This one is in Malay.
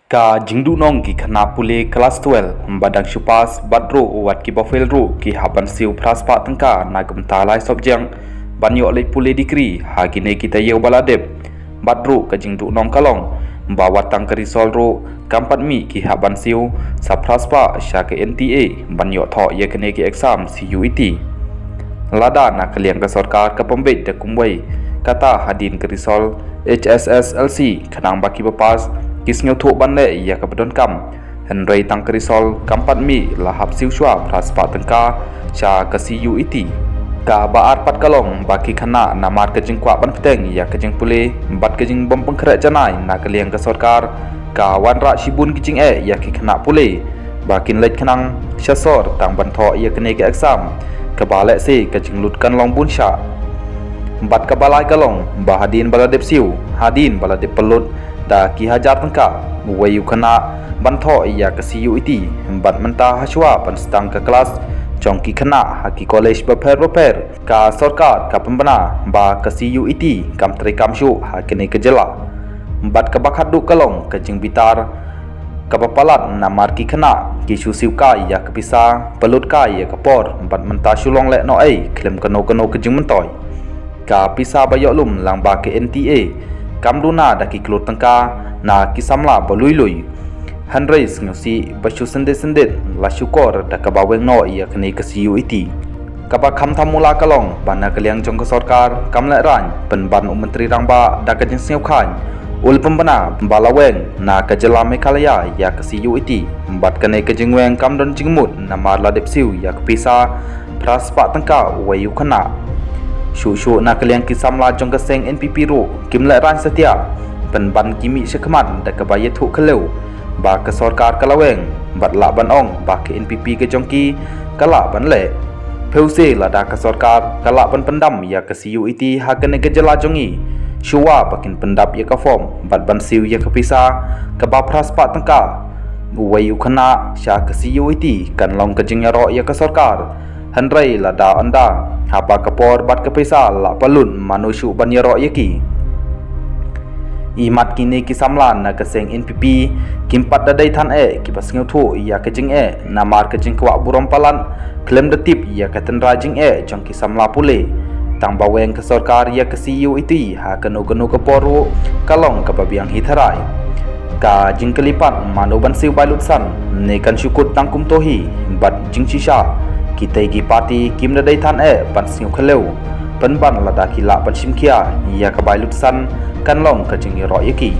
Ka jingdu nong ki khana pule kelas 12 badang syupas badro wat ki bafel ru ki haban siu praspa tengka nagam talai sobjang banyo le pule dikri hagine kita yeu baladep badro ka jingdu nong kalong bawat tang kerisol ru kampat mi ki haban siu sa praspa sya ke NTA banyo tho ye kene ki exam CUET lada na kaliang ka sarkar ka pembet de kumwei kata hadin kerisol HSSLC khanang baki bapas kisnyo thu ban le ya ka badon kam henrei tang kerisol kampat mi lahap siu shwa praspa tengka cha ka CUET ka baar pat kalong baki khana namar ka jingkwa ban pteng ya ka jing pule bat ka jing bom pengkhra janai na kaliang ka sarkar ka wan ra shibun ki jing ya ki khana pule bakin leit khanang shasor tang ban tho ya kene ka exam ka bale se ka jing lut kan long bun sha bat ka balai kalong bahadin baladep siu hadin baladep pelut da ki hajar tengka wayu khana bantho ya ka CUET bat menta haswa pan stang ka kelas chongki khana haki college baper ka sarkar ka pembana ba ka CUET kam tri kam shu hakene ke jela bat ka bakhat du kalong ka jing bitar ka bapalat namar ki khana ki shu siu ka ya ka pisa pelut ka ya ka por bat menta shulong le no ai klem kano ke jing mentoy ka pisa bayok lum lang ba ke NTA kamduna daki kelut tengka na kisamla balui handres ngosi basu sendet la syukor da ka baweng no ia kene ke CUET ka ba kham thamula kalong bana kaliang jong ka sarkar kamla ran pen ban menteri rangba da ka jing siu khan ul pembana balaweng na ka jela Meghalaya ya ke CUET bat kene ke jingweng kamdon jingmut namar la depsiu ya ke pisa praspa tengka wayu khana Shushu na kaliang kisamla jong ka seng NPP ro kimla ran setia penban kimi sekmat da ka bayet hu keleu ba ka sarkar kalaweng bat la ban ong ba ke NPP ke jongki kala ban le pheuse la da ka sarkar kala ban pendam ya ka CUET ha kene ke jela jongi shuwa bakin pendap ya ka form bat ban siu ya ka pisa ka ba praspa tengka wayu khana sya ka CUET kan long ka jingya ro ya ka sarkar handrai la da anda hapa kapor bat ke pesa la palun manusyu banyaro yaki imat kini kisamlan na keseng NPP kimpat dadai than ki basngeu thu ya ke jing namar ke jing kwa burom palan klem de tip ya ke ten rajing jong kisamla pule tang baweng ke sarkar ya ke CUET ha kanu ke poru kalong ke babiang hitharai ka jing kelipat manu ban siu bailut san ne kan syukut tangkum tohi bat jing shisha kita gi parti kim dadai than pan siu kheleu pan ban lada kila pan simkia ya ka bailut san kan long ka jing ro yaki